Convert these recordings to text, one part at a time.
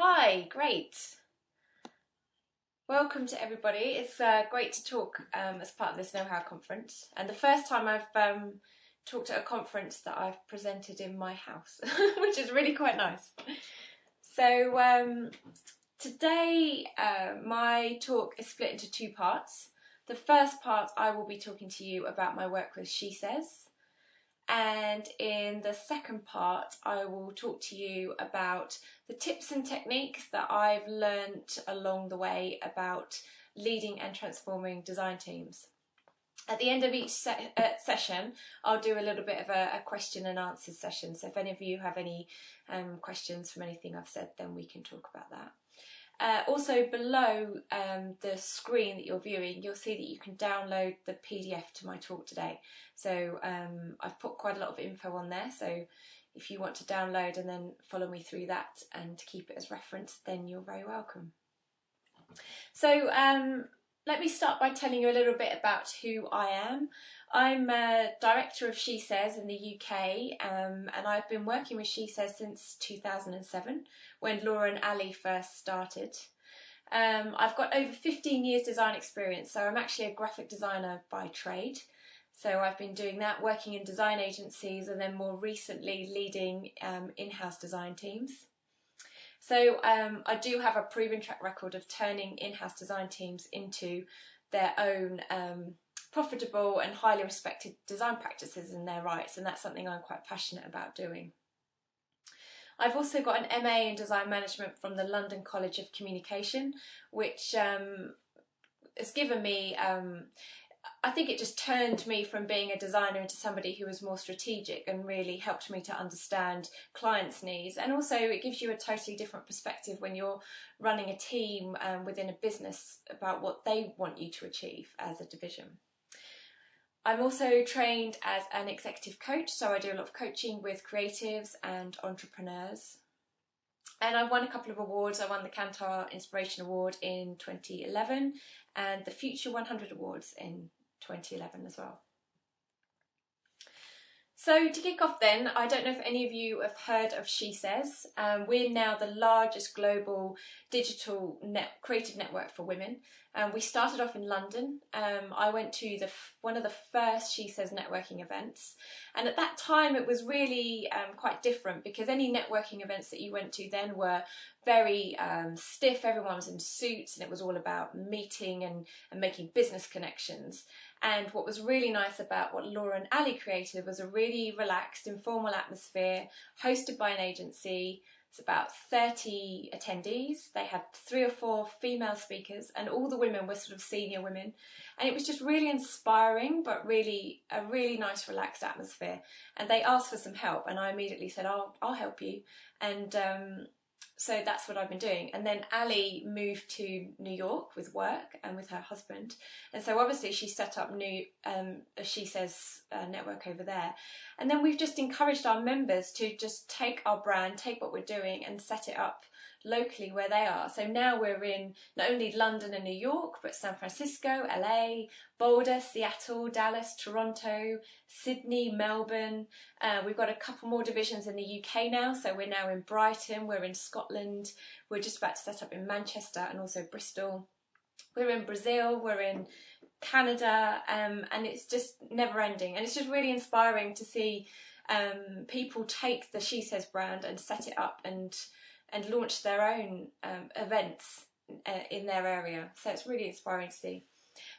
Hi, great. Welcome to everybody. It's great to talk as part of this Know How conference, and the first time I've talked at a conference that I've presented in my house, which is really quite nice. So today my talk is split into two parts. The first part I will be talking to you about my work with She Says, and in the second part I will talk to you about the tips and techniques that I've learnt along the way about leading and transforming design teams. At the end of each session I'll do a little bit of a question and answers session, so if any of you have any questions from anything I've said, then we can talk about that. Also below the screen that you're viewing, you'll see that you can download the PDF to my talk today. So I've put quite a lot of info on there, so if you want to download and then follow me through that and keep it as reference, then you're very welcome. So let me start by telling you a little bit about who I am. I'm a director of She Says in the UK, and I've been working with She Says since 2007, when Laura and Ali first started. I've got over 15 years design experience, so I'm actually a graphic designer by trade. So I've been doing that, working in design agencies, and then more recently leading in-house design teams. So I do have a proven track record of turning in-house design teams into their own profitable and highly respected design practices in their rights, and that's something I'm quite passionate about doing. I've also got an MA in Design Management from the London College of Communication, which has given me, I think it just turned me from being a designer into somebody who was more strategic and really helped me to understand clients' needs. And also it gives you a totally different perspective when you're running a team within a business about what they want you to achieve as a division. I'm also trained as an executive coach, so I do a lot of coaching with creatives and entrepreneurs. And I won a couple of awards. I won the Kantar Inspiration Award in 2011 and the Future 100 Awards in 2011 as well. So to kick off then, I don't know if any of you have heard of She Says. We're now the largest global digital creative network for women. We started off in London. I went to one of the first She Says networking events, and at that time it was really quite different, because any networking events that you went to then were very stiff. Everyone was in suits and it was all about meeting and making business connections. And what was really nice about what Laura and Ali created was a really relaxed, informal atmosphere, hosted by an agency. It's about 30 attendees. They had 3 or 4 female speakers, and all the women were sort of senior women. And it was just really inspiring, but really a really nice, relaxed atmosphere. And they asked for some help, and I immediately said, I'll help you. And so that's what I've been doing. And then Ali moved to New York with work and with her husband. And so obviously she set up She Says network over there. And then we've just encouraged our members to just take our brand, take what we're doing and set it up locally where they are. So now we're in not only London and New York, but San Francisco, LA, Boulder, Seattle, Dallas, Toronto, Sydney, Melbourne. We've got a couple more divisions in the UK now, so we're now in Brighton, we're in Scotland, we're just about to set up in Manchester and also Bristol. We're in Brazil, we're in Canada, and it's just never ending, and it's just really inspiring to see people take the She Says brand and set it up and launch their own events in their area. So it's really inspiring to see.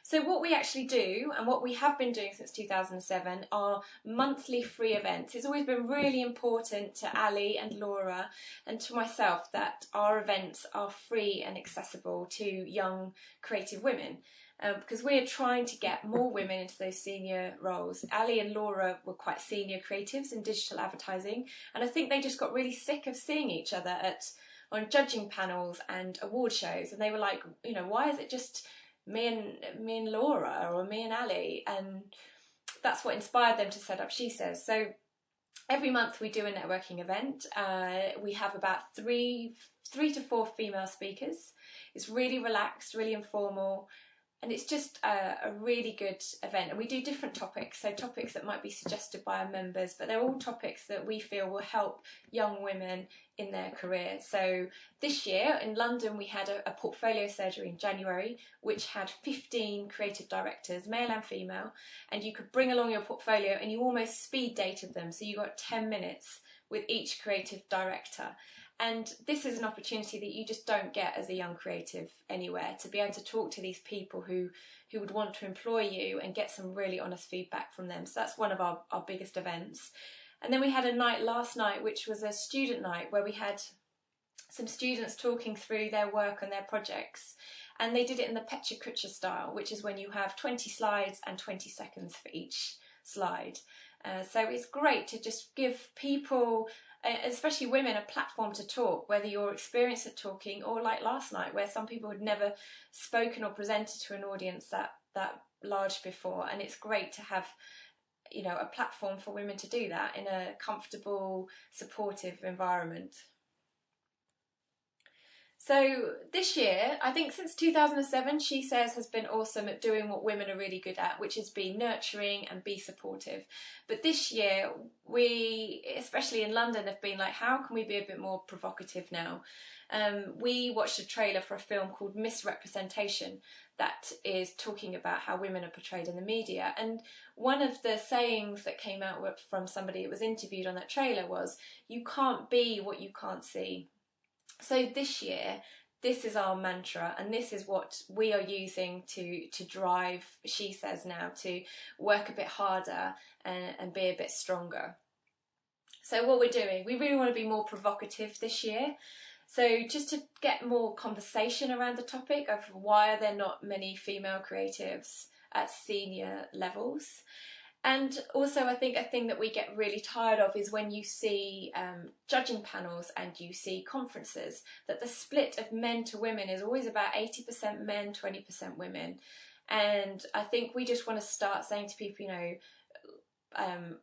So what we actually do, and what we have been doing since 2007, are monthly free events. It's always been really important to Ali and Laura and to myself that our events are free and accessible to young creative women. Because we're trying to get more women into those senior roles. Ali and Laura were quite senior creatives in digital advertising, and I think they just got really sick of seeing each other on judging panels and award shows, and they were like, you know, why is it just me and Laura or me and Ali? And that's what inspired them to set up She Says. So every month we do a networking event. We have about three to four female speakers. It's really relaxed, really informal. and it's just a really good event. And we do different topics, so topics that might be suggested by our members, but they're all topics that we feel will help young women in their career. So this year in London we had a portfolio surgery in January, which had 15 creative directors, male and female, and you could bring along your portfolio and you almost speed dated them, so you got 10 minutes with each creative director. And this is an opportunity that you just don't get as a young creative anywhere, to be able to talk to these people who would want to employ you and get some really honest feedback from them. So that's one of our biggest events. And then we had a night last night, which was a student night, where we had some students talking through their work and their projects. And they did it in the Pecha Kucha style, which is when you have 20 slides and 20 seconds for each slide. So it's great to just give people, especially women, a platform to talk, whether you're experienced at talking or like last night, where some people had never spoken or presented to an audience that large before. And it's great to have, you know, a platform for women to do that in a comfortable, supportive environment. So this year, I think since 2007, She Says has been awesome at doing what women are really good at, which is be nurturing and be supportive. But this year, we, especially in London, have been like, how can we be a bit more provocative now? We watched a trailer for a film called Misrepresentation that is talking about how women are portrayed in the media. And one of the sayings that came out from somebody that was interviewed on that trailer was, you can't be what you can't see. So this year, this is our mantra, and this is what we are using to drive She Says now, to work a bit harder and be a bit stronger. So what we're doing, we really want to be more provocative this year. So just to get more conversation around the topic of why are there not many female creatives at senior levels. And also, I think a thing that we get really tired of is when you see judging panels and you see conferences, that the split of men to women is always about 80% men, 20% women. And I think we just want to start saying to people, you know,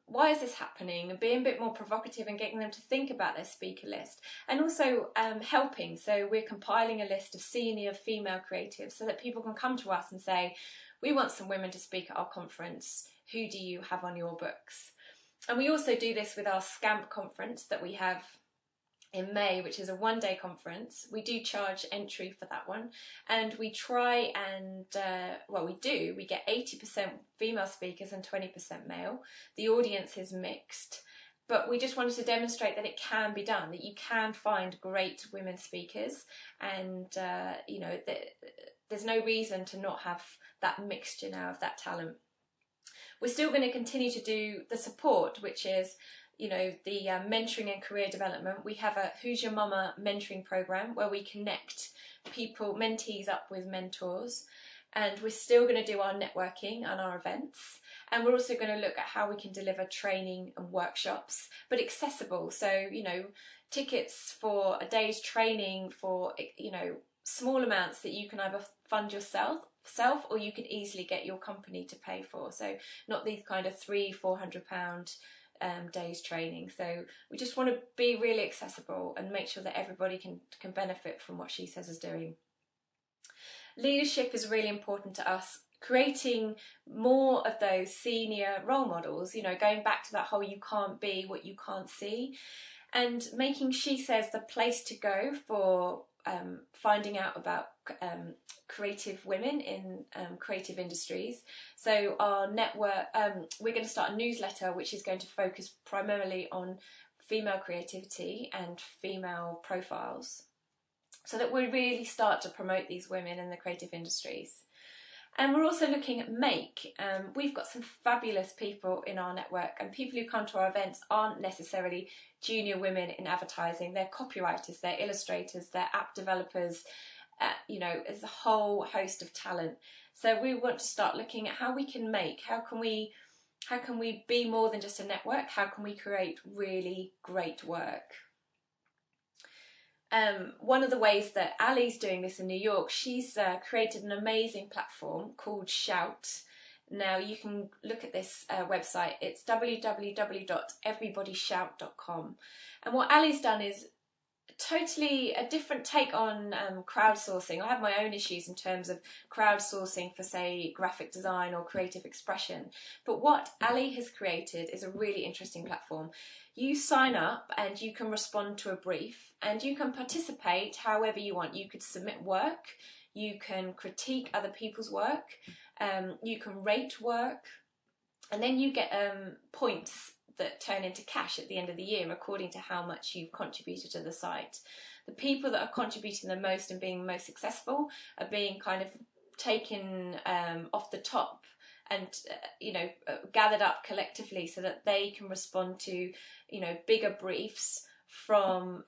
why is this happening, and being a bit more provocative and getting them to think about their speaker list, and also helping. So we're compiling a list of senior female creatives so that people can come to us and say, we want some women to speak at our conference. Who do you have on your books? And we also do this with our SCAMP conference that we have in May, which is a one-day conference. We do charge entry for that one, and we try and, we get 80% female speakers and 20% male. The audience is mixed, but we just wanted to demonstrate that it can be done, that you can find great women speakers, and you know, there's no reason to not have that mixture now of that talent. We're still going to continue to do the support, which is, you know, the mentoring and career development. We have a Who's Your Mama mentoring program where we connect people, mentees up with mentors. And we're still going to do our networking and our events. And we're also going to look at how we can deliver training and workshops, but accessible. So, you know, tickets for a day's training for, you know, small amounts that you can either fund yourself, or you can easily get your company to pay for. So not these kind of £300-400 days training. So we just want to be really accessible and make sure that everybody can benefit from what She Says is doing. Leadership is really important to us. Creating more of those senior role models, you know, going back to that whole you can't be what you can't see, and making She Says the place to go for finding out about creative women in creative industries. So our network, we're going to start a newsletter which is going to focus primarily on female creativity and female profiles, so that we really start to promote these women in the creative industries. And we're also looking at make. We've got some fabulous people in our network, and people who come to our events aren't necessarily junior women in advertising. They're copywriters, they're illustrators, they're app developers, you know, there's a whole host of talent. So we want to start looking at how we can make, how can we be more than just a network, how can we create really great work. One of the ways that Ali's doing this in New York, she's created an amazing platform called Shout. Now you can look at this website, it's www.everybodyshout.com. And what Ali's done is totally a different take on crowdsourcing. I have my own issues in terms of crowdsourcing for, say, graphic design or creative expression. But what Ali has created is a really interesting platform. You sign up and you can respond to a brief and you can participate however you want. You could submit work, you can critique other people's work, you can rate work, and then you get points that turn into cash at the end of the year according to how much you've contributed to the site. The people that are contributing the most and being most successful are being kind of taken off the top and gathered up collectively so that they can respond to bigger briefs from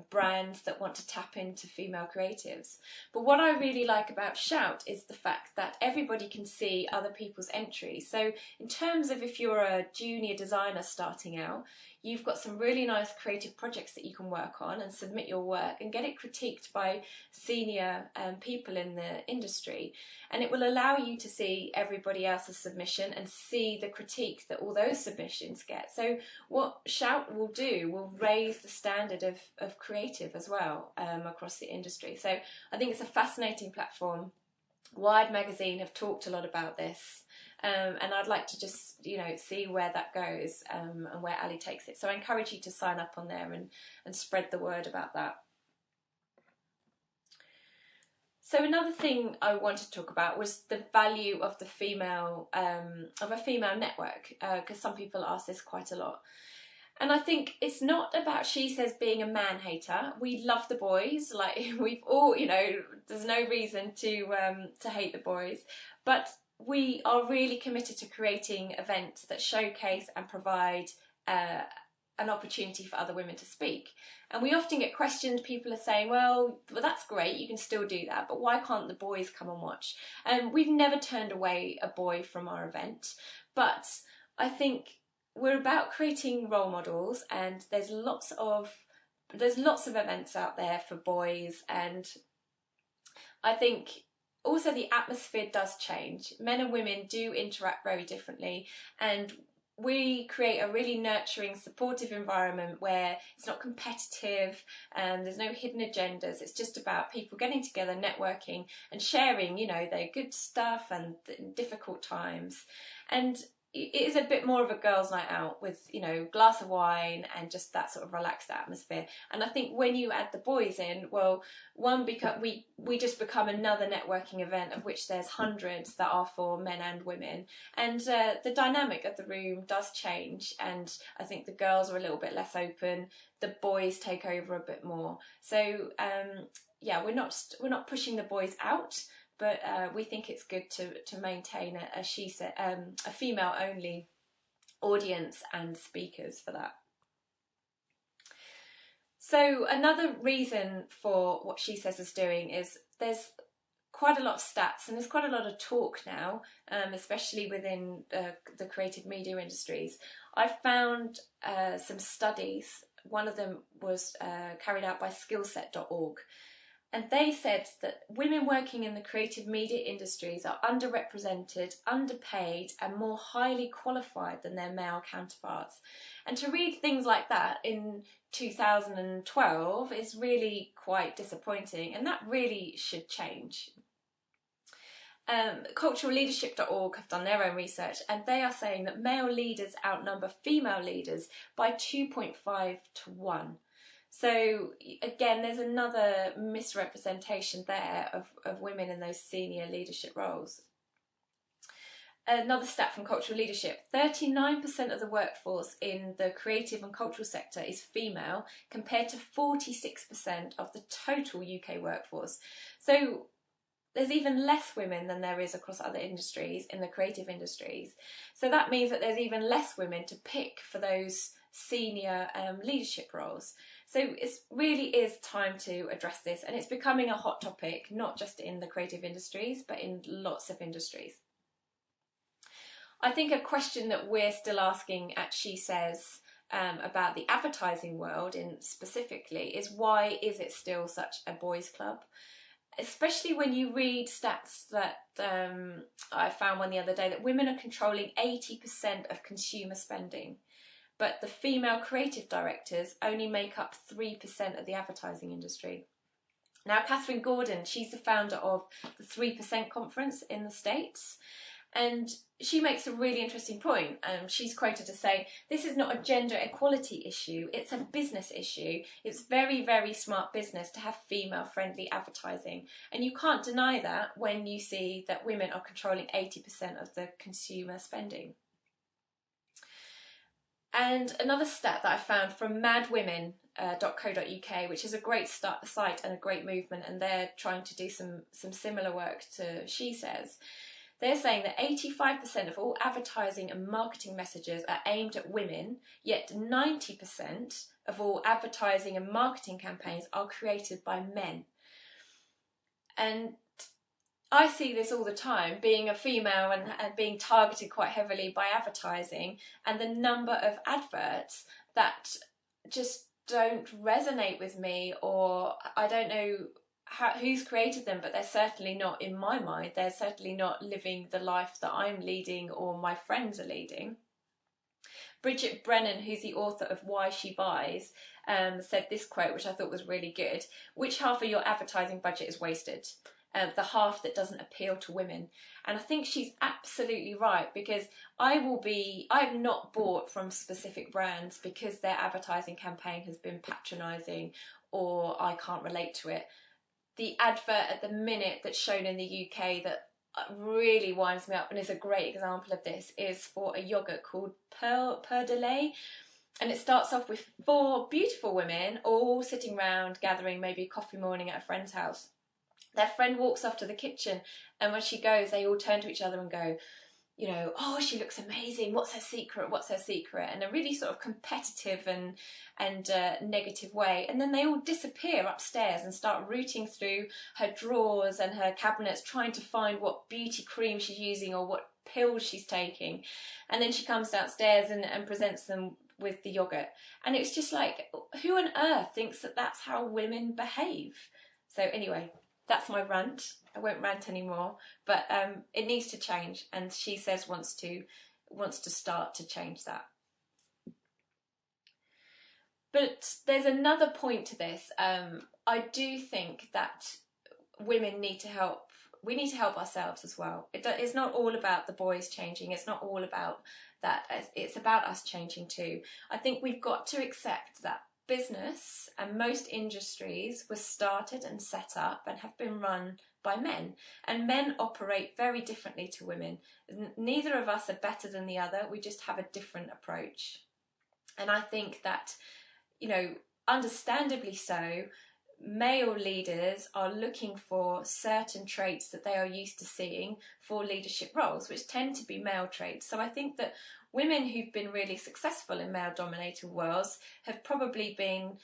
brands that want to tap into female creatives. But what I really like about Shout is the fact that everybody can see other people's entries. So in terms of if you're a junior designer starting out, you've got some really nice creative projects that you can work on and submit your work and get it critiqued by senior people in the industry. And it will allow you to see everybody else's submission and see the critique that all those submissions get. So what Shout will do will raise the standard of creative as well across the industry. So I think it's a fascinating platform. Wired magazine have talked a lot about this. And I'd like to just, see where that goes and where Ali takes it. So I encourage you to sign up on there and spread the word about that. So another thing I wanted to talk about was the value of the female, of a female network, because some people ask this quite a lot. And I think it's not about She Says being a man hater. We love the boys, like we've all, there's no reason to hate the boys, but we are really committed to creating events that showcase and provide an opportunity for other women to speak. And we often get questioned, people are saying, well, that's great, you can still do that, but why can't the boys come and watch? And we've never turned away a boy from our event, but I think we're about creating role models, and there's lots of events out there for boys, and I think also the atmosphere does change. Men and women do interact very differently, and we create a really nurturing, supportive environment where it's not competitive and there's no hidden agendas. It's just about people getting together, networking and sharing, their good stuff and difficult times. And it is a bit more of a girls' night out with, glass of wine and just that sort of relaxed atmosphere. And I think when you add the boys in, well, we just become another networking event of which there's hundreds that are for men and women. And the dynamic of the room does change. And I think the girls are a little bit less open. The boys take over a bit more. So, we're not pushing the boys out. But we think it's good to maintain a female-only audience and speakers for that. So another reason for what She Says is doing is there's quite a lot of stats and there's quite a lot of talk now, especially within the creative media industries. I found some studies. One of them was carried out by skillset.org. And they said that women working in the creative media industries are underrepresented, underpaid, and more highly qualified than their male counterparts. And to read things like that in 2012 is really quite disappointing, and that really should change. Culturalleadership.org have done their own research, and they are saying that male leaders outnumber female leaders by 2.5 to 1. So again, there's another misrepresentation there of women in those senior leadership roles. Another stat from Cultural Leadership, 39% of the workforce in the creative and cultural sector is female, compared to 46% of the total UK workforce. So there's even less women than there is across other industries in the creative industries. So that means that there's even less women to pick for those senior leadership roles. So it really is time to address this, and it's becoming a hot topic, not just in the creative industries, but in lots of industries. I think a question that we're still asking at She Says about the advertising world specifically is, why is it still such a boys' club? Especially when you read stats that I found one the other day, that women are controlling 80% of consumer spending. but the female creative directors only make up 3% of the advertising industry. Now, Catherine Gordon, she's the founder of the 3% conference in the States, and she makes a really interesting point. She's quoted as saying, this is not a gender equality issue, it's a business issue. It's very, very smart business to have female-friendly advertising. And you can't deny that when you see that women are controlling 80% of the consumer spending. And another stat that I found from madwomen.co.uk, which is a great site and a great movement, and they're trying to do some similar work to She Says. They're saying that 85% of all advertising and marketing messages are aimed at women, yet 90% of all advertising and marketing campaigns are created by men. And I see this all the time, being a female and being targeted quite heavily by advertising, and the number of adverts that just don't resonate with me, or I don't know who's created them, but they're certainly not, in my mind, they're certainly not living the life that I'm leading or my friends are leading. Bridget Brennan, who's the author of Why She Buys, said this quote, which I thought was really good: which half of your advertising budget is wasted? The half that doesn't appeal to women. And I think she's absolutely right, because I've not bought from specific brands because their advertising campaign has been patronising or I can't relate to it. The advert at the minute that's shown in the UK that really winds me up and is a great example of this is for a yoghurt called Peur de Lait. And it starts off with 4 beautiful women all sitting round gathering maybe a coffee morning at a friend's house. Their friend walks off to the kitchen, and when she goes, they all turn to each other and go, you know, oh, she looks amazing, what's her secret, what's her secret? In a really sort of competitive and negative way. And then they all disappear upstairs and start rooting through her drawers and her cabinets, trying to find what beauty cream she's using or what pills she's taking. And then she comes downstairs and presents them with the yoghurt. And it's just like, who on earth thinks that that's how women behave? So anyway, that's my rant. I won't rant anymore, but it needs to change, and She Says wants to start to change that. But there's another point to this. I do think that women need to help. We need to help ourselves as well. It's not all about the boys changing. It's not all about that. It's about us changing too. I think we've got to accept that business and most industries were started and set up and have been run by men, and men operate very differently to women. Neither of us are better than the other, we just have a different approach. And I think that, you know, understandably so, male leaders are looking for certain traits that they are used to seeing for leadership roles, which tend to be male traits. So I think that women who've been really successful in male-dominated worlds have probably been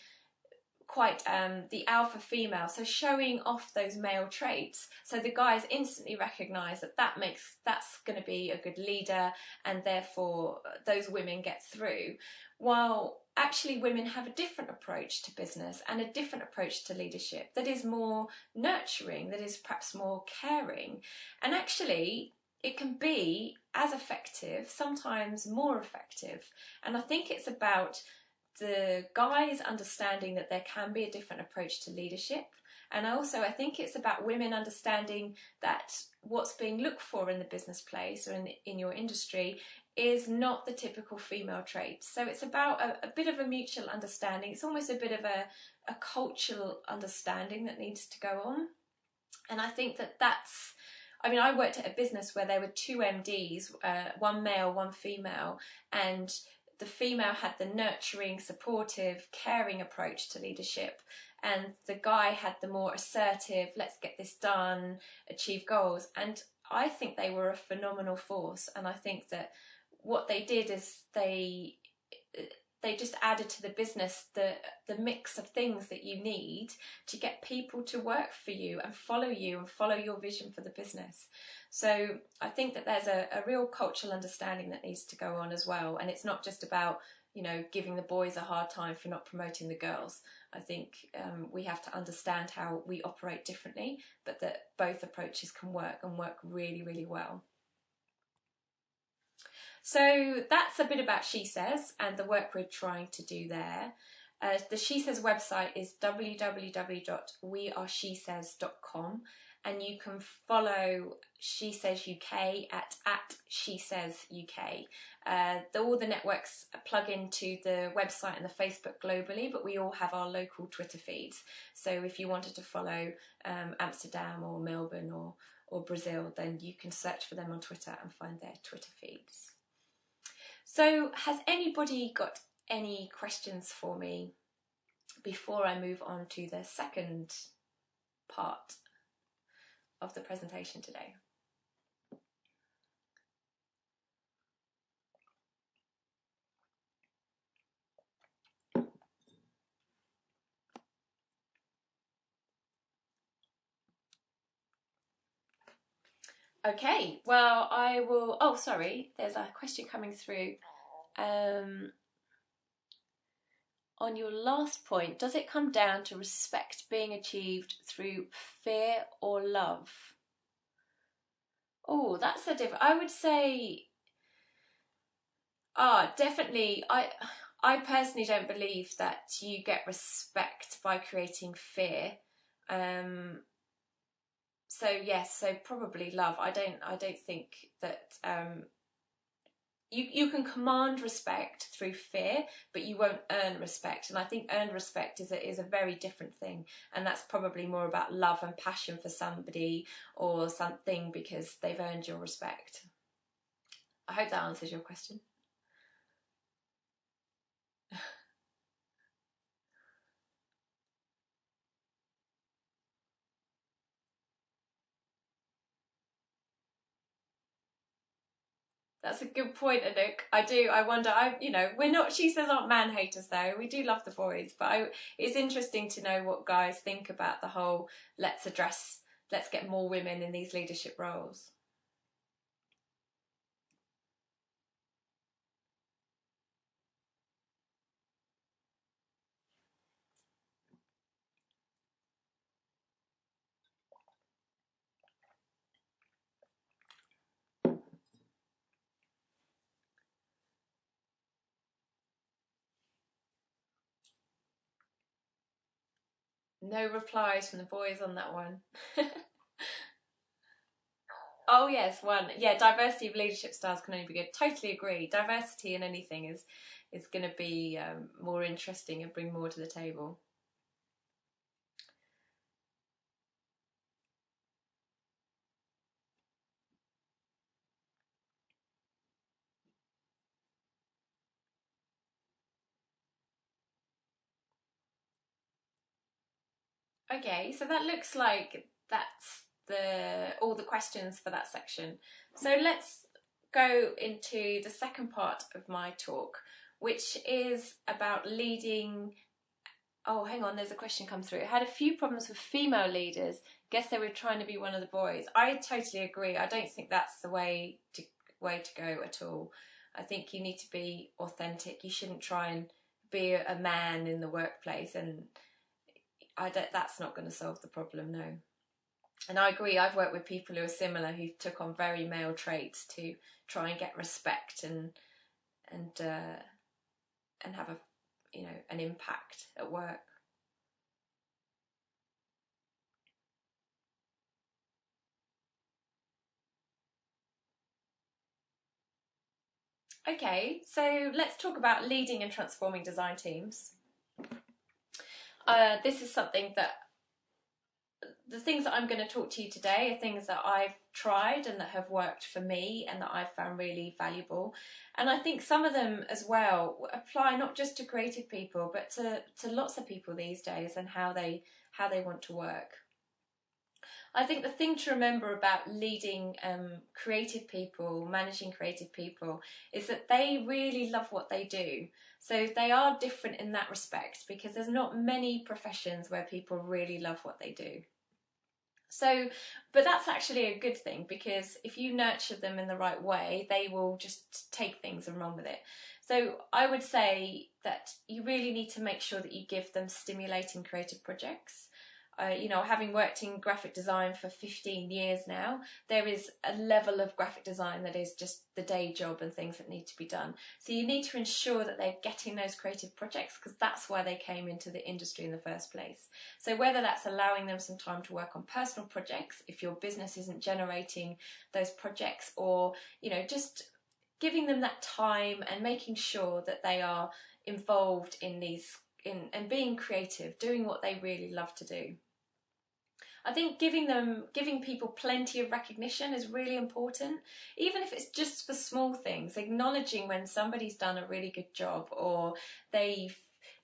quite the alpha female, so showing off those male traits, so the guys instantly recognise that that's going to be a good leader, and therefore those women get through. While actually women have a different approach to business and a different approach to leadership that is more nurturing, that is perhaps more caring, and actually it can be as effective, sometimes more effective. And I think it's about the guys understanding that there can be a different approach to leadership, and also I think it's about women understanding that what's being looked for in the business place or in your industry is not the typical female traits. So it's about a bit of a mutual understanding. It's almost a bit of a cultural understanding that needs to go on. And I think I worked at a business where there were 2 MDs, one male, one female, and the female had the nurturing, supportive, caring approach to leadership, and the guy had the more assertive, let's get this done, achieve goals. And I think they were a phenomenal force, and I think that what they did is they just added to the business the mix of things that you need to get people to work for you and follow your vision for the business. So I think that there's a real cultural understanding that needs to go on as well, and it's not just about, you know, giving the boys a hard time for not promoting the girls. I think we have to understand how we operate differently, but that both approaches can work and work really, really well. So that's a bit about She Says and the work we're trying to do there. The She Says website is www.weareshesays.com, and you can follow She Says UK at She Says UK. All the networks plug into the website and the Facebook globally, but we all have our local Twitter feeds. So if you wanted to follow Amsterdam or Melbourne or Brazil, then you can search for them on Twitter and find their Twitter feeds. So has anybody got any questions for me before I move on to the second part of the presentation today? Okay, well, I will... Oh, sorry, there's a question coming through. On your last point, does it come down to respect being achieved through fear or love? Oh, that's a different... I would say... definitely. I personally don't believe that you get respect by creating fear. So yes, so probably love. I don't think that you can command respect through fear, but you won't earn respect. And I think earned respect is a very different thing, and that's probably more about love and passion for somebody or something because they've earned your respect. I hope that answers your question. That's a good point, Anouk. I wonder, we're not, She Says aren't man haters though. We do love the boys, but it's interesting to know what guys think about the whole, let's get more women in these leadership roles. No replies from the boys on that one. Oh yes, one. Yeah, diversity of leadership styles can only be good. Totally agree. Diversity in anything is going to be more interesting and bring more to the table. Okay, so that looks like that's all the questions for that section. So let's go into the second part of my talk, which is about leading. Oh, hang on, there's a question come through. I had a few problems with female leaders. Guess they were trying to be one of the boys. I totally agree. I don't think that's the way to go at all. I think you need to be authentic. You shouldn't try and be a man in the workplace, and that's not going to solve the problem, no. And I agree, I've worked with people who are similar, who took on very male traits to try and get respect and have an impact at work. Okay, so let's talk about leading and transforming design teams. This is something that the things that I'm going to talk to you today are things that I've tried and that have worked for me and that I've found really valuable. And I think some of them as well apply not just to creative people, but to lots of people these days and how they want to work. I think the thing to remember about leading creative people, managing creative people, is that they really love what they do. So they are different in that respect, because there's not many professions where people really love what they do. So, but that's actually a good thing, because if you nurture them in the right way, they will just take things and run with it. So I would say that you really need to make sure that you give them stimulating creative projects. You know, having worked in graphic design for 15 years now, there is a level of graphic design that is just the day job and things that need to be done. So you need to ensure that they're getting those creative projects, because that's why they came into the industry in the first place. So whether that's allowing them some time to work on personal projects, if your business isn't generating those projects, or, you know, just giving them that time and making sure that they are involved in these, and being creative, doing what they really love to do. I think giving people plenty of recognition is really important, even if it's just for small things. Acknowledging when somebody's done a really good job, or they've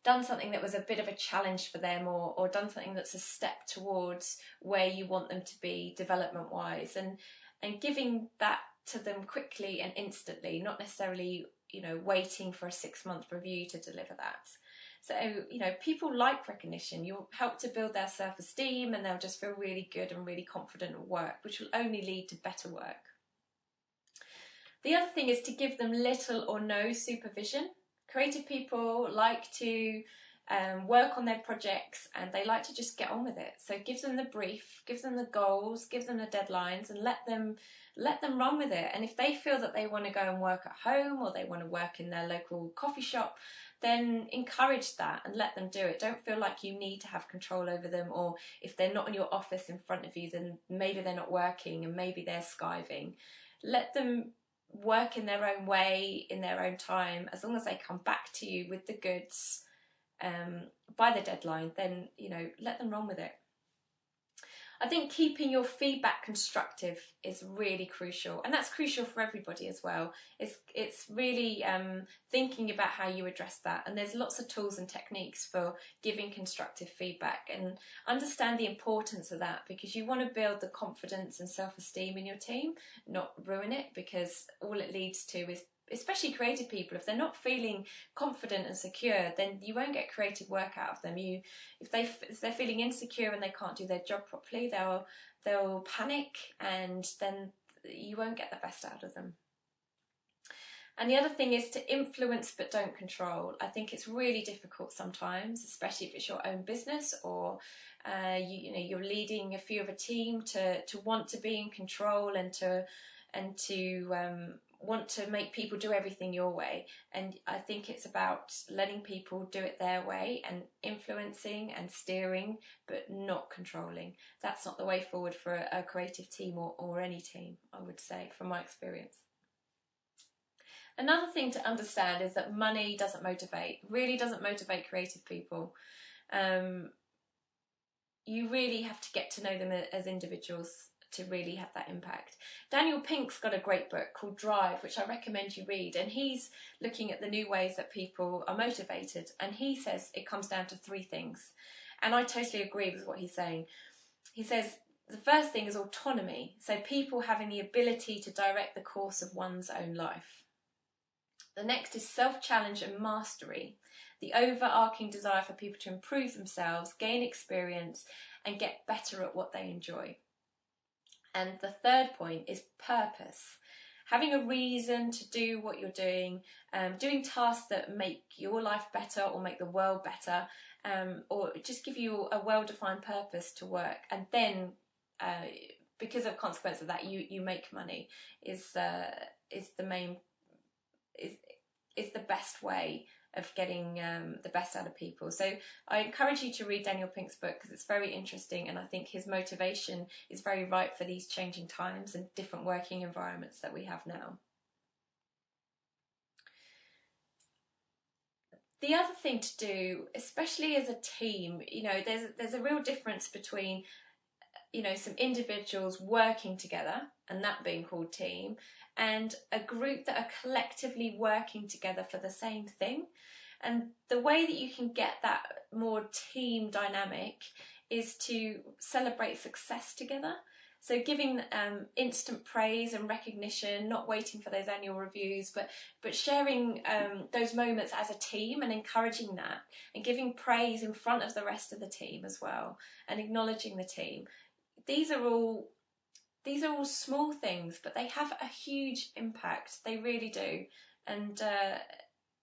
done something that was a bit of a challenge for them, or done something that's a step towards where you want them to be development-wise, and giving that to them quickly and instantly, not necessarily, you know, waiting for a 6-month review to deliver that. So, you know, people like recognition. You'll help to build their self-esteem, and they'll just feel really good and really confident at work, which will only lead to better work. The other thing is to give them little or no supervision. Creative people like to work on their projects, and they like to just get on with it. So give them the brief, give them the goals, give them the deadlines, and let them run with it. And if they feel that they want to go and work at home, or they want to work in their local coffee shop, then encourage that and let them do it. Don't feel like you need to have control over them, or if they're not in your office in front of you, then maybe they're not working and maybe they're skiving. Let them work in their own way, in their own time. As long as they come back to you with the goods by the deadline, then, you know, let them run with it. I think keeping your feedback constructive is really crucial, and that's crucial for everybody as well. It's really thinking about how you address that, and there's lots of tools and techniques for giving constructive feedback, and understand the importance of that, because you want to build the confidence and self-esteem in your team, not ruin it, because all it leads to is, especially creative people, if they're not feeling confident and secure, then you won't get creative work out of them. If they're feeling insecure and they can't do their job properly, they'll panic, and then you won't get the best out of them. And the other thing is to influence but don't control. I think it's really difficult sometimes, especially if it's your own business, or you're leading a few of a team, to want to be in control and to want to make people do everything your way. And I think it's about letting people do it their way, and influencing and steering, but not controlling. That's not the way forward for a creative team, or any team, I would say, from my experience. Another thing to understand is that money really doesn't motivate creative people. You really have to get to know them as individuals to really have that impact. Daniel Pink's got a great book called Drive, which I recommend you read, and he's looking at the new ways that people are motivated, and he says it comes down to 3 things, and I totally agree with what he's saying. He says the first thing is autonomy, so people having the ability to direct the course of one's own life. The next is self-challenge and mastery, the overarching desire for people to improve themselves, gain experience, and get better at what they enjoy. And the third point is purpose. Having a reason to do what you're doing, doing tasks that make your life better or make the world better, or just give you a well-defined purpose to work. And then, because of consequence of that, you make money is the best way of getting the best out of people. So I encourage you to read Daniel Pink's book, because it's very interesting, and I think his motivation is very right for these changing times and different working environments that we have now. The other thing to do, especially as a team, you know, there's a real difference between, you know, some individuals working together and that being called team, and a group that are collectively working together for the same thing. And the way that you can get that more team dynamic is to celebrate success together. So giving instant praise and recognition, not waiting for those annual reviews, but sharing those moments as a team and encouraging that, and giving praise in front of the rest of the team as well, and acknowledging the team. These are all small things, but they have a huge impact. They really do. And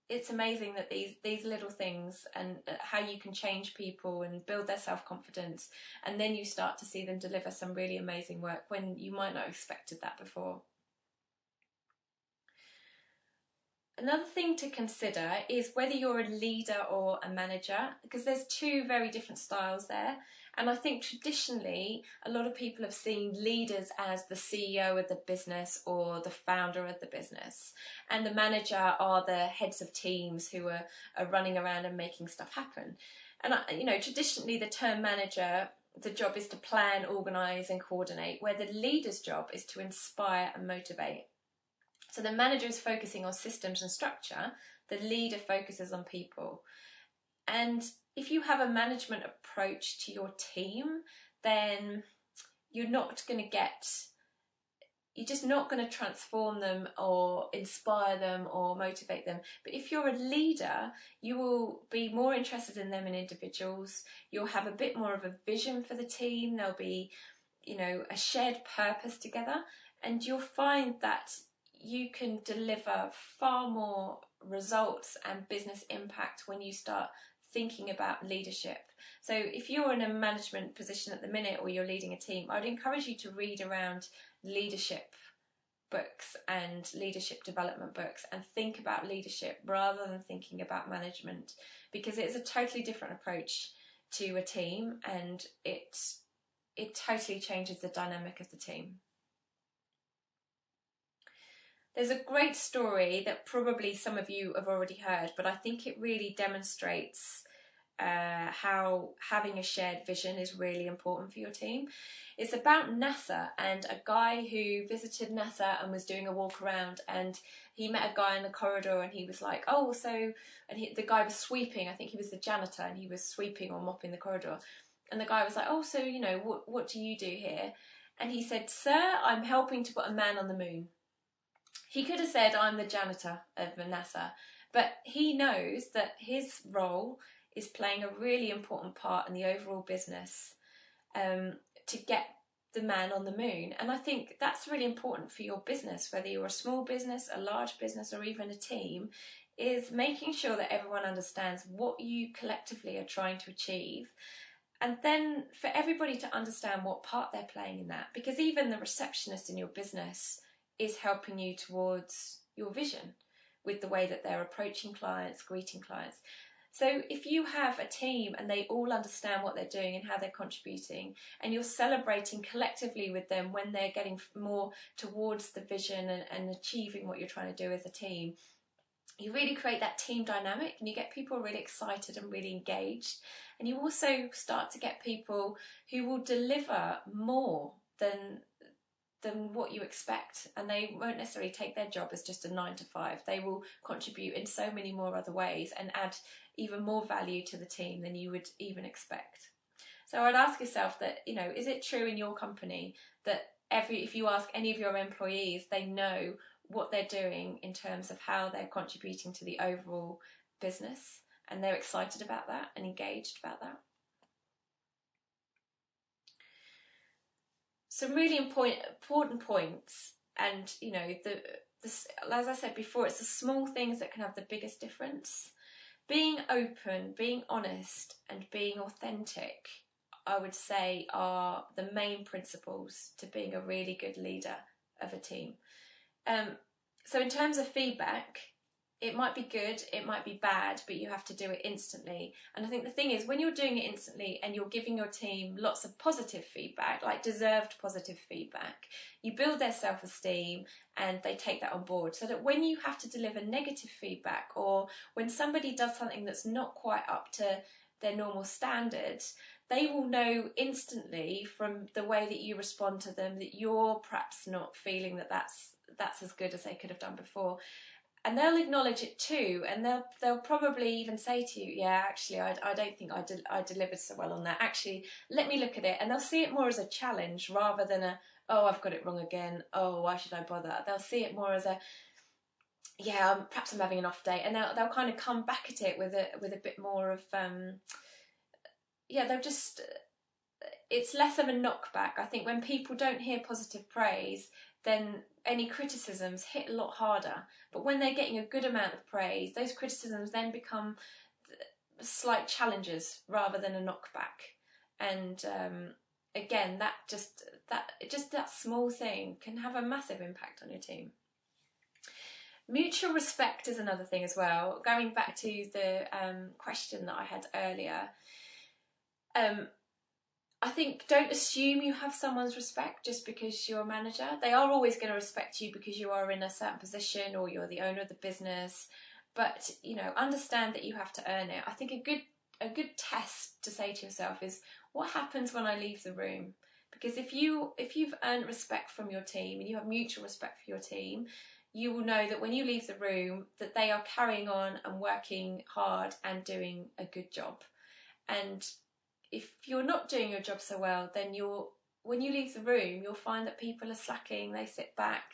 it's amazing that these little things and how you can change people and build their self-confidence, and then you start to see them deliver some really amazing work when you might not have expected that before. Another thing to consider is whether you're a leader or a manager, because there's two very different styles there. And I think traditionally, a lot of people have seen leaders as the CEO of the business or the founder of the business. And the manager are the heads of teams who are running around and making stuff happen. And, traditionally the term manager, the job is to plan, organise and coordinate, where the leader's job is to inspire and motivate. So the manager is focusing on systems and structure, the leader focuses on people. And if you have a management approach to your team, then you're just not going to transform them or inspire them or motivate them. But if you're a leader, you will be more interested in them as individuals. You'll have a bit more of a vision for the team. There'll be, a shared purpose together, and you'll find that you can deliver far more results and business impact when you start thinking about leadership. So if you're in a management position at the minute or you're leading a team, I'd encourage you to read around leadership books and leadership development books and think about leadership rather than thinking about management, because it's a totally different approach to a team, and it totally changes the dynamic of the team. There's a great story that probably some of you have already heard, but I think it really demonstrates how having a shared vision is really important for your team. It's about NASA and a guy who visited NASA and was doing a walk around, and he met a guy in the corridor and he was like, the guy was sweeping, I think he was the janitor, and he was sweeping or mopping the corridor. And the guy was like, what do you do here? And he said, sir, I'm helping to put a man on the moon. He could have said, I'm the janitor of NASA, but he knows that his role is playing a really important part in the overall business to get the man on the moon. And I think that's really important for your business, whether you're a small business, a large business, or even a team, is making sure that everyone understands what you collectively are trying to achieve. And then for everybody to understand what part they're playing in that, because even the receptionist in your business is helping you towards your vision with the way that they're approaching clients, greeting clients. So if you have a team and they all understand what they're doing and how they're contributing, and you're celebrating collectively with them when they're getting more towards the vision and achieving what you're trying to do as a team, you really create that team dynamic and you get people really excited and really engaged. And you also start to get people who will deliver more than what you expect, and they won't necessarily take their job as just a 9 to 5. They will contribute in so many more other ways and add even more value to the team than you would even expect. So I'd ask yourself that, is it true in your company that if you ask any of your employees, they know what they're doing in terms of how they're contributing to the overall business, and they're excited about that and engaged about that? Some really important points, and as I said before, it's the small things that can have the biggest difference. Being open, being honest, and being authentic, I would say, are the main principles to being a really good leader of a team. So in terms of feedback, it might be good, it might be bad, but you have to do it instantly. And I think the thing is, when you're doing it instantly and you're giving your team lots of positive feedback, like deserved positive feedback, you build their self-esteem and they take that on board, so that when you have to deliver negative feedback, or when somebody does something that's not quite up to their normal standards, they will know instantly from the way that you respond to them that you're perhaps not feeling that that's as good as they could have done before. And they'll acknowledge it too, and they'll probably even say to you, yeah, actually, I don't think I delivered so well on that. Actually, let me look at it. And they'll see it more as a challenge rather than I've got it wrong again. Oh, why should I bother? They'll see it more as perhaps I'm having an off day. And they'll kind of come back at it with a bit more of, they'll just, it's less of a knockback. I think when people don't hear positive praise, then any criticisms hit a lot harder. But when they're getting a good amount of praise, those criticisms then become slight challenges rather than a knockback. And again, that small thing can have a massive impact on your team. Mutual respect is another thing as well. Going back to the question that I had earlier, I think don't assume you have someone's respect just because you're a manager. They are always going to respect you because you are in a certain position or you're the owner of the business. But, you know, understand that you have to earn it. I think a good test to say to yourself is, what happens when I leave the room? Because if you've earned respect from your team and you have mutual respect for your team, you will know that when you leave the room that they are carrying on and working hard and doing a good job. And if you're not doing your job so well, then when you leave the room, you'll find that people are slacking, they sit back,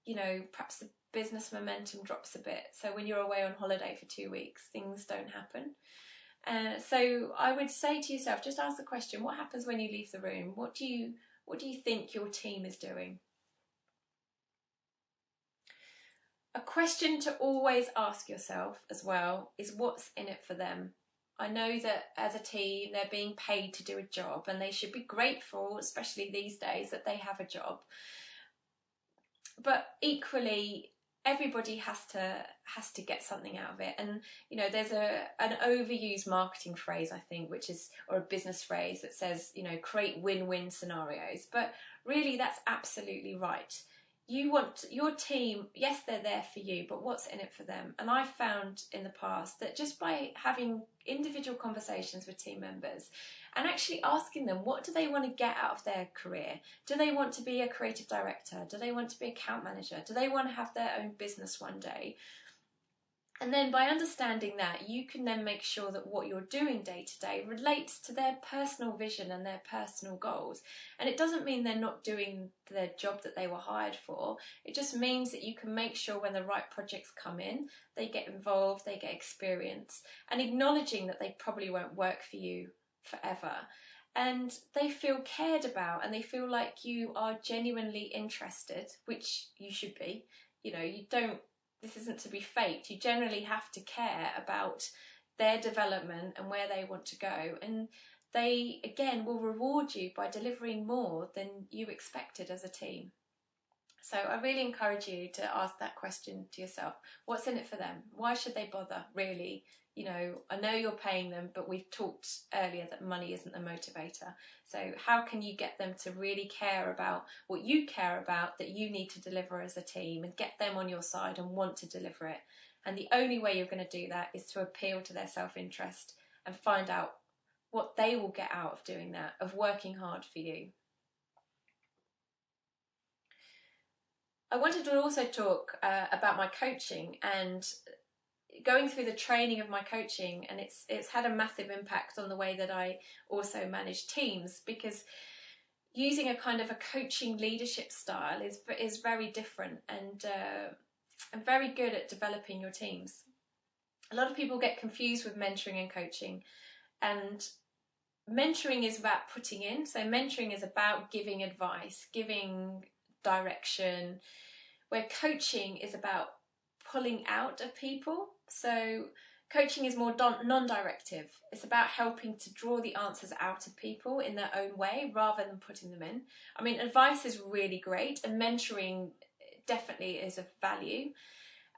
you know, perhaps the business momentum drops a bit. So when you're away on holiday for 2 weeks, things don't happen. So I would say to yourself, just ask the question, what happens when you leave the room? What do you think your team is doing? A question to always ask yourself as well is, what's in it for them? I know that as a team they're being paid to do a job and they should be grateful, especially these days, that they have a job. But equally, everybody has to get something out of it. And you know, there's an overused marketing phrase, I think, or a business phrase that says, you know, create win-win scenarios. But really, that's absolutely right. You want your team, yes, they're there for you, but what's in it for them? And I've found in the past that just by having individual conversations with team members and actually asking them, what do they want to get out of their career? Do they want to be a creative director? Do they want to be account manager? Do they want to have their own business one day? And then by understanding that, you can then make sure that what you're doing day to day relates to their personal vision and their personal goals. And it doesn't mean they're not doing their job that they were hired for. It just means that you can make sure when the right projects come in, they get involved, they get experience, and acknowledging that they probably won't work for you forever. And they feel cared about and they feel like you are genuinely interested, which you should be. You know, this isn't to be faked. You generally have to care about their development and where they want to go. And they, again, will reward you by delivering more than you expected as a team. So I really encourage you to ask that question to yourself. What's in it for them? Why should they bother, really? You know, I know you're paying them, but we've talked earlier that money isn't the motivator. So how can you get them to really care about what you care about, that you need to deliver as a team, and get them on your side and want to deliver it? And the only way you're going to do that is to appeal to their self-interest and find out what they will get out of doing that, of working hard for you. I wanted to also talk about my coaching and going through the training of my coaching, and it's had a massive impact on the way that I also manage teams, because using a kind of a coaching leadership style is very different and very good at developing your teams. A lot of people get confused with mentoring and coaching, and mentoring is about putting in. So mentoring is about giving advice, giving direction, where coaching is about pulling out of people. So coaching is more non-directive. It's about helping to draw the answers out of people in their own way rather than putting them in. I mean, advice is really great and mentoring definitely is of value.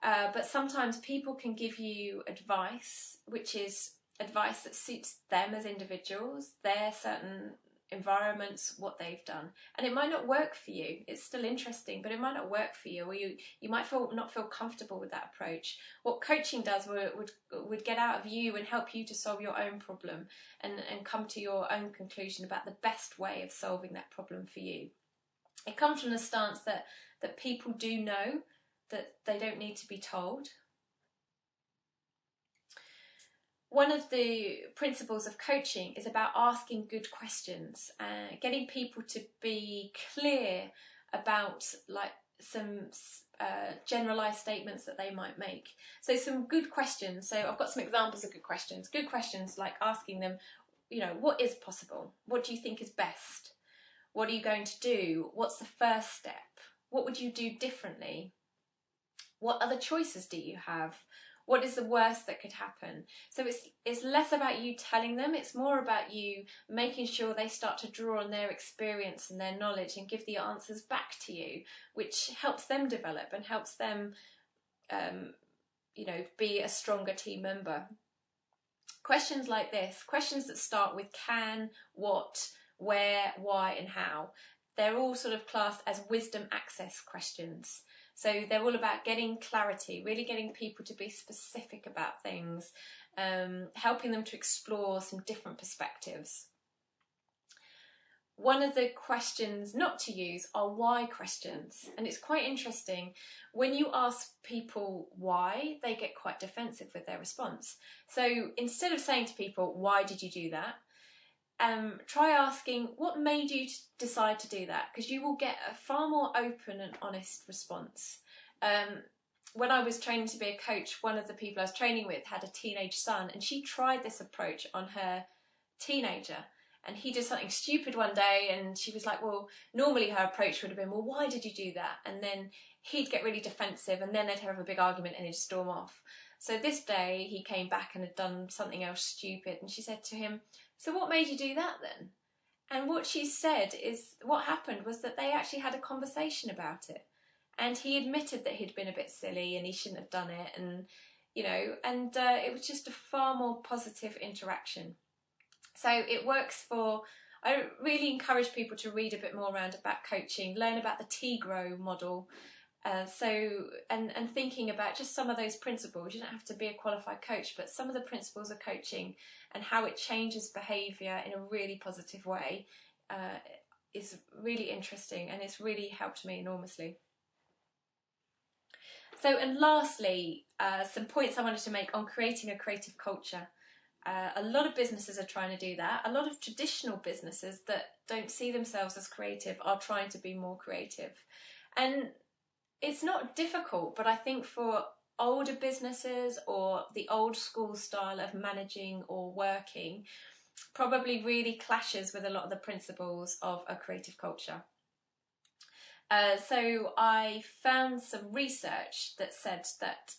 But sometimes people can give you advice, which is advice that suits them as individuals, their certain environments, what they've done, and it might not work for you. It's still interesting, but it might not work for you, or you might not feel comfortable with that approach. What coaching does would get out of you and help you to solve your own problem and come to your own conclusion about the best way of solving that problem for you. It comes from the stance that people do know, that they don't need to be told. One of the principles of coaching is about asking good questions, getting people to be clear about some generalised statements that they might make. So some good questions. So I've got some examples of good questions. Good questions like asking them, what is possible? What do you think is best? What are you going to do? What's the first step? What would you do differently? What other choices do you have? What is the worst that could happen? So it's less about you telling them, it's more about you making sure they start to draw on their experience and their knowledge and give the answers back to you, which helps them develop and helps them be a stronger team member. Questions like this, questions that start with can, what, where, why and how, they're all sort of classed as wisdom access questions. So they're all about getting clarity, really getting people to be specific about things, helping them to explore some different perspectives. One of the questions not to use are why questions, and it's quite interesting. When you ask people why, they get quite defensive with their response. So instead of saying to people, why did you do that? Try asking, what made you decide to do that? Because you will get a far more open and honest response. When I was training to be a coach, one of the people I was training with had a teenage son, and she tried this approach on her teenager. And he did something stupid one day, and she was like, well, normally her approach would have been, well, why did you do that? And then he'd get really defensive, and then they'd have a big argument and he'd storm off. So this day he came back and had done something else stupid, and she said to him, so what made you do that then? And what she said is, what happened was that they actually had a conversation about it. And he admitted that he'd been a bit silly and he shouldn't have done it. And, it was just a far more positive interaction. So it works for, I really encourage people to read a bit more around about coaching, learn about the T-GROW model. And thinking about just some of those principles. You don't have to be a qualified coach, but some of the principles of coaching and how it changes behaviour in a really positive way is really interesting, and it's really helped me enormously. So, and lastly, some points I wanted to make on creating a creative culture. A lot of businesses are trying to do that. A lot of traditional businesses that don't see themselves as creative are trying to be more creative. And it's not difficult, but I think for older businesses or the old school style of managing or working probably really clashes with a lot of the principles of a creative culture. So I found some research that said that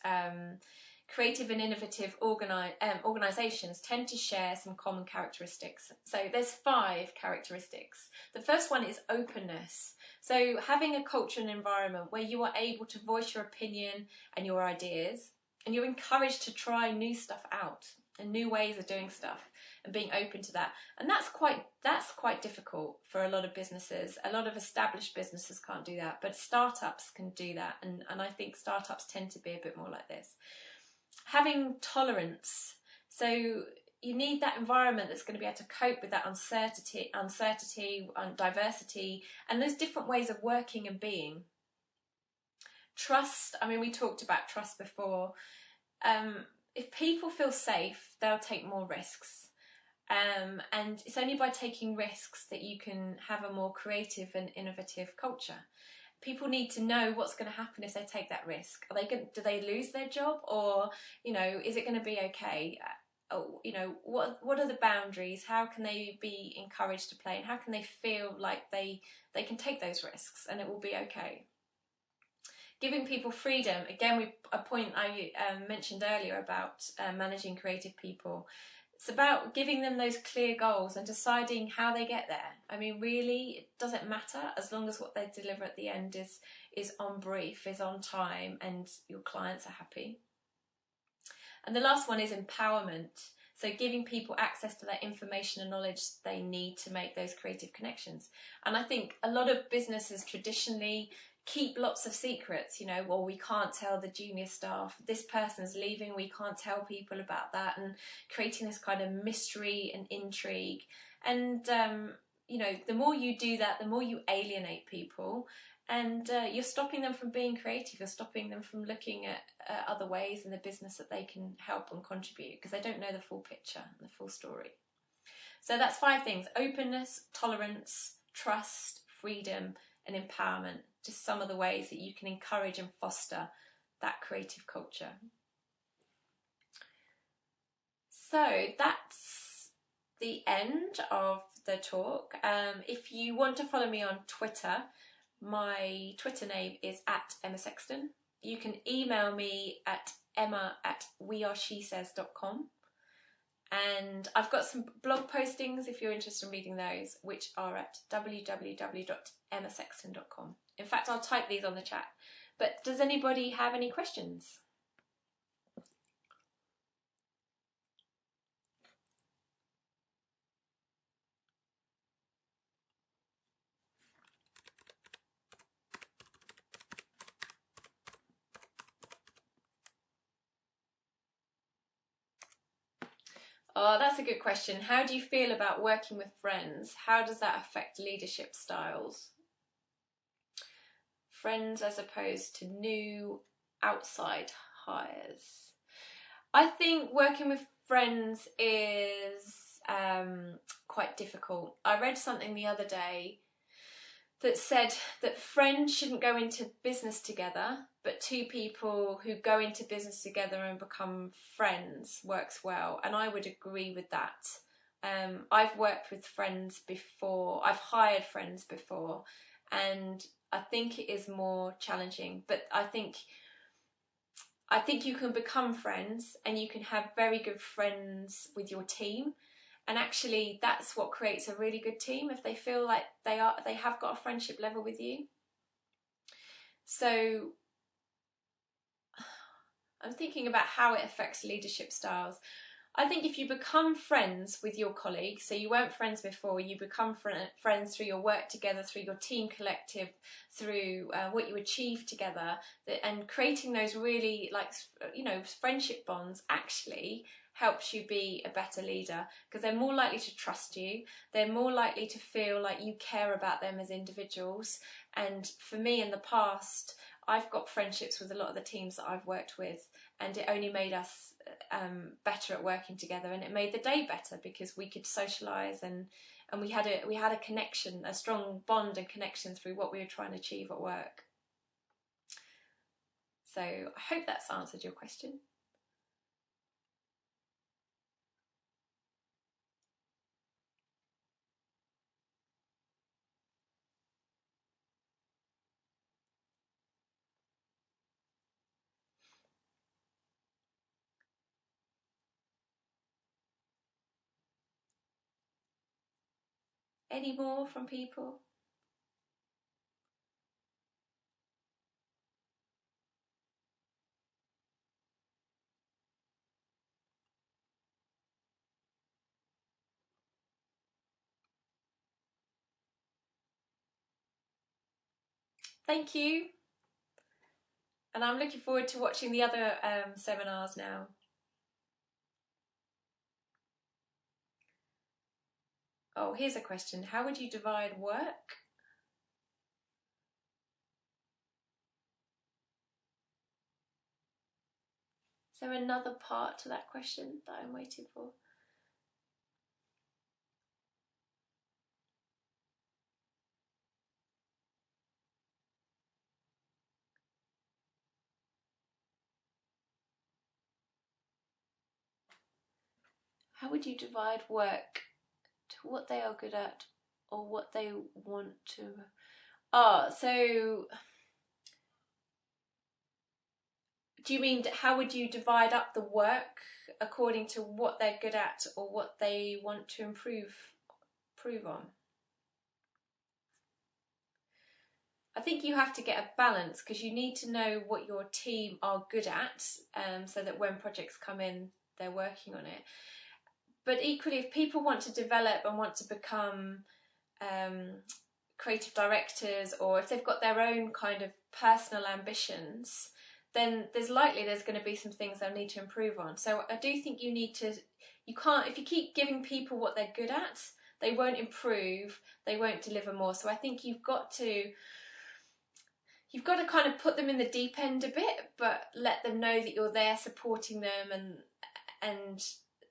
creative and innovative organisations tend to share some common characteristics. So there's 5 characteristics. The first one is openness. So having a culture and environment where you are able to voice your opinion and your ideas, and you're encouraged to try new stuff out and new ways of doing stuff and being open to that. And that's quite difficult for a lot of businesses. A lot of established businesses can't do that, but startups can do that. And I think startups tend to be a bit more like this. Having tolerance. So you need that environment that's going to be able to cope with that uncertainty and diversity and those different ways of working and being. Trust. I mean, we talked about trust before. If people feel safe, they'll take more risks. And it's only by taking risks that you can have a more creative and innovative culture. People need to know what's going to happen if they take that risk. Do they lose their job, or is it going to be okay? What are the boundaries? How can they be encouraged to play, and how can they feel like they can take those risks and it will be okay? Giving people freedom, again, a point I mentioned earlier about managing creative people. It's about giving them those clear goals and deciding how they get there. I mean, really, it doesn't matter as long as what they deliver at the end is on brief, is on time, and your clients are happy. And the last one is empowerment. So giving people access to that information and knowledge they need to make those creative connections. And I think a lot of businesses traditionally keep lots of secrets, well, we can't tell the junior staff, this person's leaving, we can't tell people about that, and creating this kind of mystery and intrigue. And, the more you do that, the more you alienate people, and you're stopping them from being creative, you're stopping them from looking at other ways in the business that they can help and contribute, because they don't know the full picture and the full story. So that's 5 things: openness, tolerance, trust, freedom, and empowerment. Just some of the ways that you can encourage and foster that creative culture. So that's the end of the talk. If you want to follow me on Twitter, my Twitter name is @EmmaSexton. You can email me at emma@weareshesays.com. And I've got some blog postings if you're interested in reading those, which are at www.emmasexton.com. In fact, I'll type these on the chat. But does anybody have any questions? Oh, that's a good question. How do you feel about working with friends? How does that affect leadership styles? Friends as opposed to new outside hires. I think working with friends is quite difficult. I read something the other day that said that friends shouldn't go into business together, but two people who go into business together and become friends works well. And I would agree with that. I've worked with friends before, I've hired friends before, and I think it is more challenging. But I think you can become friends and you can have very good friends with your team. And actually, that's what creates a really good team, if they feel like they have got a friendship level with you. So I'm thinking about how it affects leadership styles. I think if you become friends with your colleagues, so you weren't friends before, you become friends through your work together, through your team collective, through what you achieve together, and creating those really, friendship bonds actually helps you be a better leader, because they're more likely to trust you, they're more likely to feel like you care about them as individuals. And for me, in the past, I've got friendships with a lot of the teams that I've worked with, and it only made us better at working together, and it made the day better because we could socialise and we had a connection, a strong bond and connection through what we were trying to achieve at work. So I hope that's answered your question. Any more from people? Thank you. And I'm looking forward to watching the other seminars now. Oh, here's a question. How would you divide work? Is there another part to that question that I'm waiting for? How would you divide work to what they are good at or what they want to... so do you mean how would you divide up the work according to what they're good at or what they want to improve on? I think you have to get a balance, because you need to know what your team are good at, so that when projects come in, they're working on it. But equally, if people want to develop and want to become creative directors, or if they've got their own kind of personal ambitions, then there's going to be some things they'll need to improve on. So I do think you can't, if you keep giving people what they're good at, they won't improve, they won't deliver more. So I think you've got to kind of put them in the deep end a bit, but let them know that you're there supporting them, and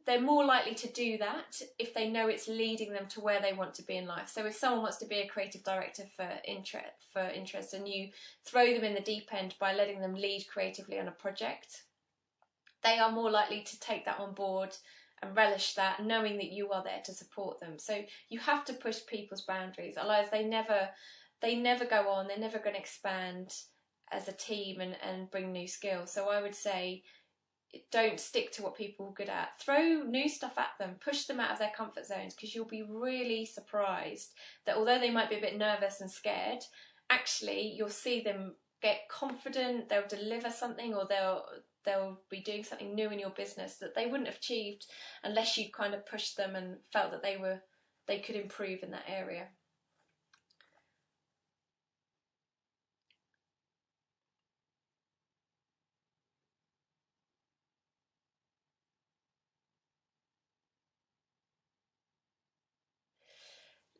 they're more likely to do that if they know it's leading them to where they want to be in life. So if someone wants to be a creative director for interest, and you throw them in the deep end by letting them lead creatively on a project, they are more likely to take that on board and relish that, knowing that you are there to support them. So you have to push people's boundaries, otherwise they never go on, they're never going to expand as a team and bring new skills. So I would say, don't stick to what people are good at. Throw new stuff at them, push them out of their comfort zones, because you'll be really surprised that although they might be a bit nervous and scared, actually you'll see them get confident, they'll deliver something, or they'll be doing something new in your business that they wouldn't have achieved unless you kind of pushed them and felt that they could improve in that area.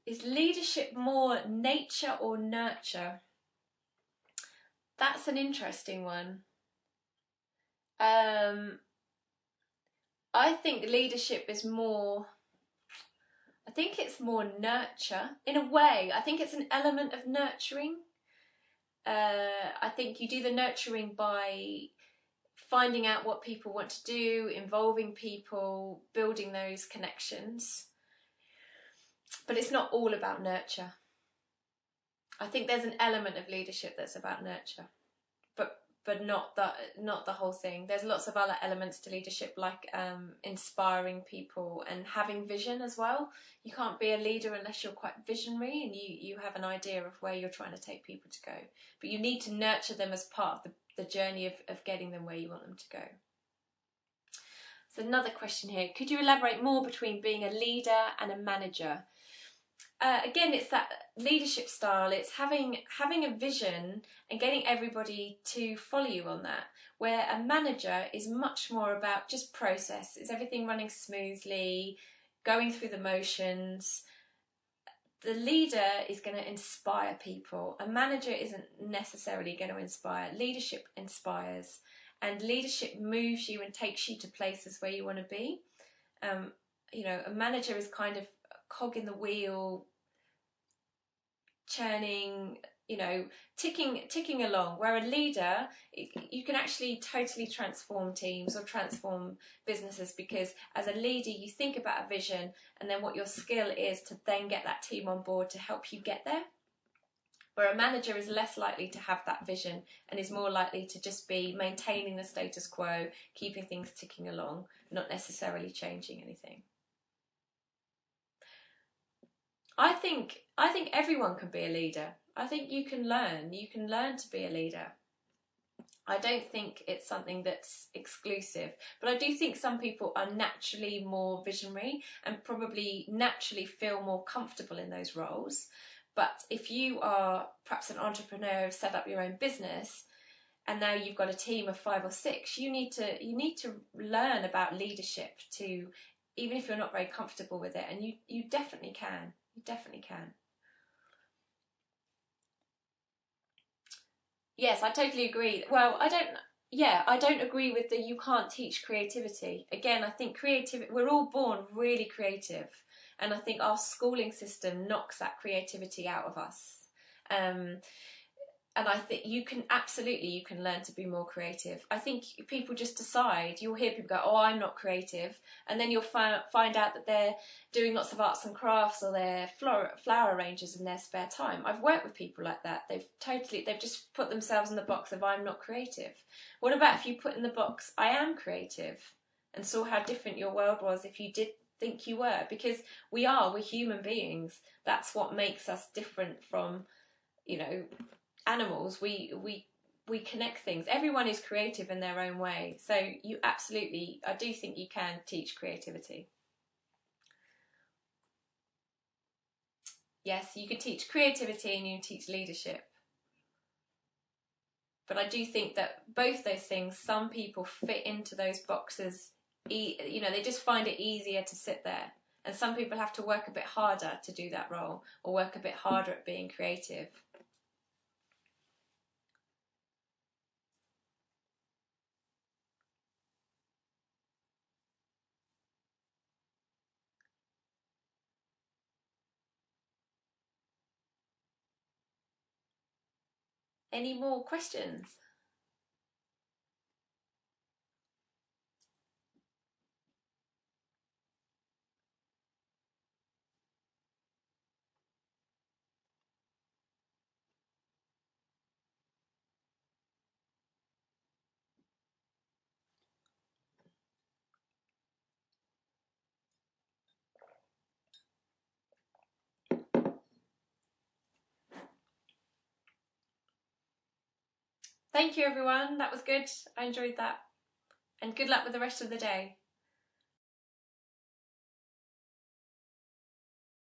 Is leadership more nature or nurture? That's an interesting one. I think leadership is more, I think it's more nurture in a way. I think it's an element of nurturing. I think you do the nurturing by finding out what people want to do, involving people, building those connections. But it's not all about nurture. I think there's an element of leadership that's about nurture, but not the whole thing. There's lots of other elements to leadership, like inspiring people and having vision as well. You can't be a leader unless you're quite visionary and you have an idea of where you're trying to take people to go. But you need to nurture them as part of the journey of getting them where you want them to go. So another question here. Could you elaborate more between being a leader and a manager? Again, it's that leadership style. It's having a vision and getting everybody to follow you on that. Where a manager is much more about just process. Is everything running smoothly, going through the motions? The leader is going to inspire people. A manager isn't necessarily going to inspire. Leadership inspires, and leadership moves you and takes you to places where you want to be. You know, a manager is kind of a cog in the wheel, churning, you know, ticking along, where a leader, you can actually totally transform teams or transform businesses, because as a leader you think about a vision and then what your skill is to then get that team on board to help you get there. Where a manager is less likely to have that vision and is more likely to just be maintaining the status quo, keeping things ticking along, not necessarily changing anything. I think everyone can be a leader. I think you can learn to be a leader. I don't think it's something that's exclusive, but I do think some people are naturally more visionary and probably naturally feel more comfortable in those roles. But if you are perhaps an entrepreneur, have set up your own business, and now you've got a team of 5 or 6, you need to learn about leadership to, even if you're not very comfortable with it, and you definitely can. You definitely can. Yes, I totally agree. Well, I don't agree with the you can't teach creativity. Again, I think we're all born really creative, and I think our schooling system knocks that creativity out of us. And I think you can learn to be more creative. I think people just decide. You'll hear people go, "Oh, I'm not creative," and then you'll find out that they're doing lots of arts and crafts, or they're flower arrangers in their spare time. I've worked with people like that. They've just put themselves in the box of "I'm not creative." What about if you put in the box "I am creative," and saw how different your world was if you did think you were? Because we're human beings. That's what makes us different from, you know, animals. We connect things. Everyone is creative in their own way. So I do think you can teach creativity. Yes, you can teach creativity and you can teach leadership. But I do think that both those things, some people fit into those boxes, you know, they just find it easier to sit there. And some people have to work a bit harder to do that role, or work a bit harder at being creative. Any more questions? Thank you everyone, that was good. I enjoyed that. And good luck with the rest of the day.